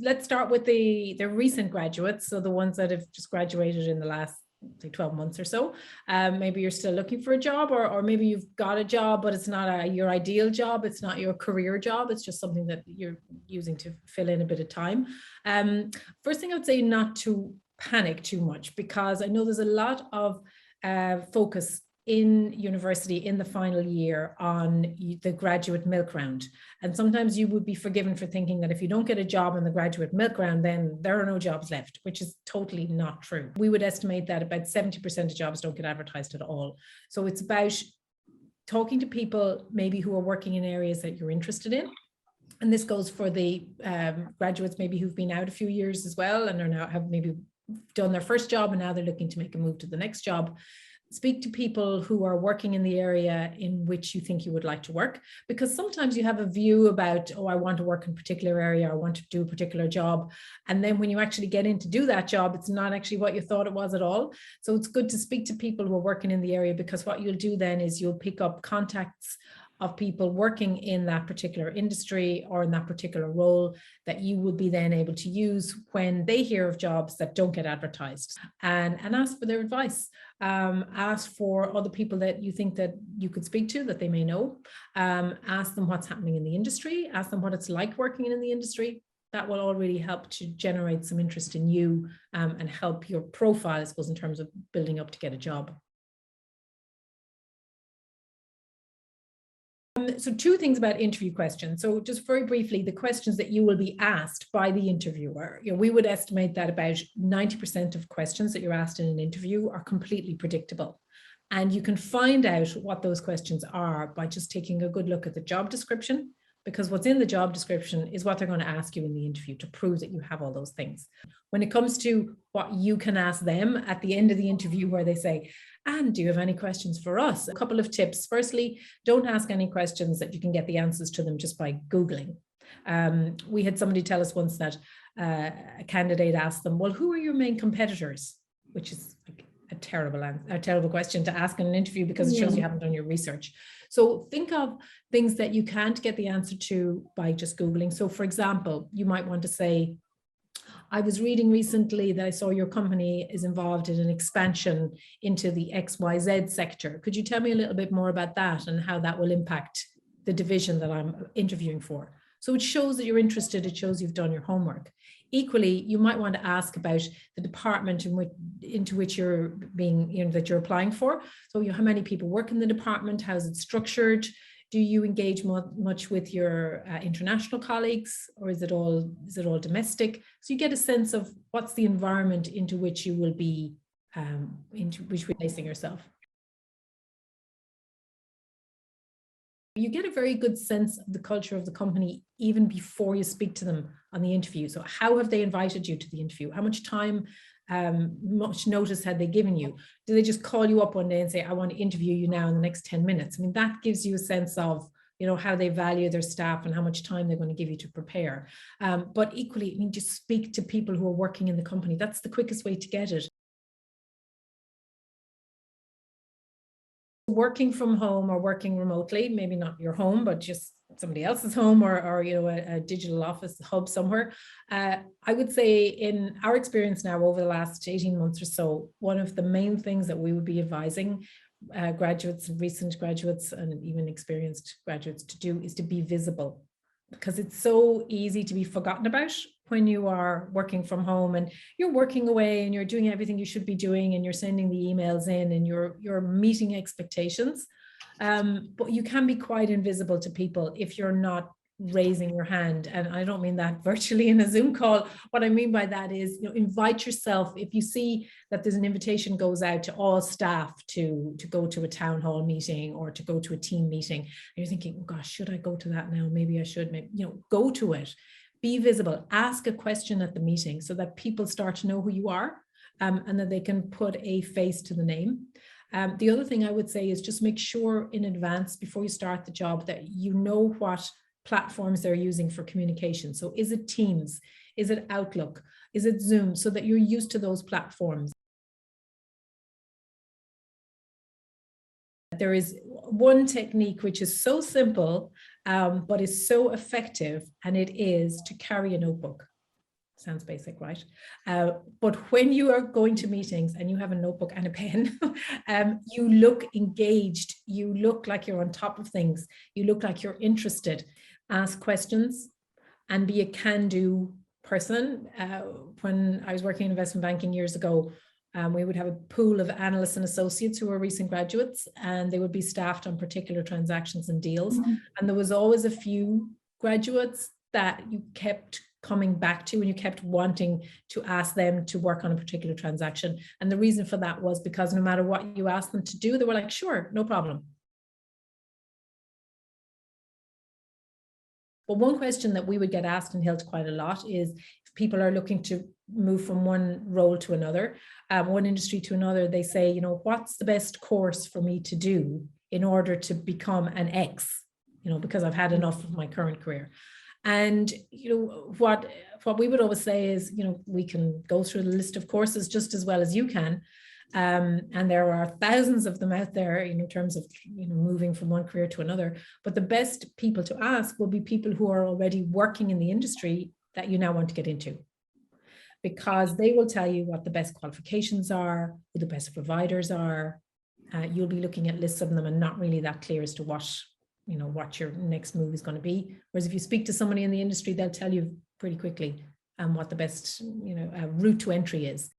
let's start with the recent graduates. So the ones that have just graduated in the last, say, 12 months or so. Maybe you're still looking for a job, or maybe you've got a job, but it's not your ideal job. It's not your career job. It's just something that you're using to fill in a bit of time. First thing I would say, not to panic too much, because I know there's a lot of focus in university in the final year on the graduate milk round. And sometimes you would be forgiven for thinking that if you don't get a job in the graduate milk round, then there are no jobs left, which is totally not true. We would estimate that about 70% of jobs don't get advertised at all. So it's about talking to people maybe who are working in areas that you're interested in. And this goes for the graduates maybe who've been out a few years as well and are now have maybe done their first job and now they're looking to make a move to the next job. Speak to people who are working in the area in which you think you would like to work, because sometimes you have a view about, oh, I want to work in a particular area, I want to do a particular job. And then when you actually get in to do that job, it's not actually what you thought it was at all. So it's good to speak to people who are working in the area, because what you'll do then is you'll pick up contacts of people working in that particular industry or in that particular role that you will be then able to use when they hear of jobs that don't get advertised, and ask for their advice. Ask for other people that you think that you could speak to that they may know. Ask them what's happening in the industry. Ask them what it's like working in the industry. That will all really help to generate some interest in you and help your profile, I suppose, in terms of building up to get a job. So two things about interview questions. So just very briefly, the questions that you will be asked by the interviewer. We would estimate that about 90% of questions that you're asked in an interview are completely predictable. And you can find out what those questions are by just taking a good look at the job description, because what's in the job description is what they're going to ask you in the interview to prove that you have all those things. When it comes to what you can ask them at the end of the interview, where they say, and do you have any questions for us? A couple of tips. Firstly, don't ask any questions that you can get the answers to them just by Googling. We had somebody tell us once that a candidate asked them, well, who are your main competitors? Which is like a terrible question to ask in an interview, because it shows you haven't done your research. So think of things that you can't get the answer to by just Googling. So for example, you might want to say, I was reading recently that I saw your company is involved in an expansion into the XYZ sector. Could you tell me a little bit more about that and how that will impact the division that I'm interviewing for? So it shows that you're interested. It shows you've done your homework. Equally, you might want to ask about the department into which you're being, that you're applying for. So how many people work in the department? How's it structured? Do you engage much with your international colleagues, or is it all domestic? So you get a sense of what's the environment into which you will be placing yourself. You get a very good sense of the culture of the company even before you speak to them on the interview. So how have they invited you to the interview? How much time, much notice had they given you? Do they just call you up one day and say, I want to interview you now in the next 10 minutes? I mean, that gives you a sense of, how they value their staff and how much time they're going to give you to prepare. But equally, I mean, just speak to people who are working in the company. That's the quickest way to get it. Working from home or working remotely, maybe not your home, but just somebody else's home or a digital office hub somewhere. I would say in our experience now over the last 18 months or so, one of the main things that we would be advising graduates, recent graduates, and even experienced graduates to do is to be visible, because it's so easy to be forgotten about when you are working from home and you're working away and you're doing everything you should be doing and you're sending the emails in and you're meeting expectations. But you can be quite invisible to people if you're not raising your hand. And I don't mean that virtually in a Zoom call. What I mean by that is, invite yourself. If you see that there's an invitation goes out to all staff to go to a town hall meeting or to go to a team meeting, and you're thinking, oh gosh, should I go to that now? Maybe I should, go to it. Be visible, ask a question at the meeting so that people start to know who you are and that they can put a face to the name. The other thing I would say is just make sure in advance before you start the job that you know what platforms they're using for communication. So is it Teams? Is it Outlook? Is it Zoom? So that you're used to those platforms. There is one technique which is so simple, but is so effective, and it is to carry a notebook. Sounds basic, right? But when you are going to meetings and you have a notebook and a pen, you look engaged, you look like you're on top of things, you look like you're interested. Ask questions and be a can-do person. When I was working in investment banking years ago, we would have a pool of analysts and associates who were recent graduates, and they would be staffed on particular transactions and deals. Mm-hmm. And there was always a few graduates that you kept coming back to and you kept wanting to ask them to work on a particular transaction. And the reason for that was because no matter what you asked them to do, they were like, sure, no problem. But one question that we would get asked in Hilt quite a lot is if people are looking to move from one role to another, one industry to another, they say, you know, what's the best course for me to do in order to become an X, you know, because I've had enough of my current career. And, you know, what we would always say is, you know, we can go through the list of courses just as well as you can. And there are thousands of them out there in terms of, you know, moving from one career to another. But the best people to ask will be people who are already working in the industry that you now want to get into, because they will tell you what the best qualifications are, who the best providers are. You'll be looking at lists of them and not really that clear as to what, you know, what your next move is going to be. Whereas if you speak to somebody in the industry, they'll tell you pretty quickly what the best, you know, route to entry is.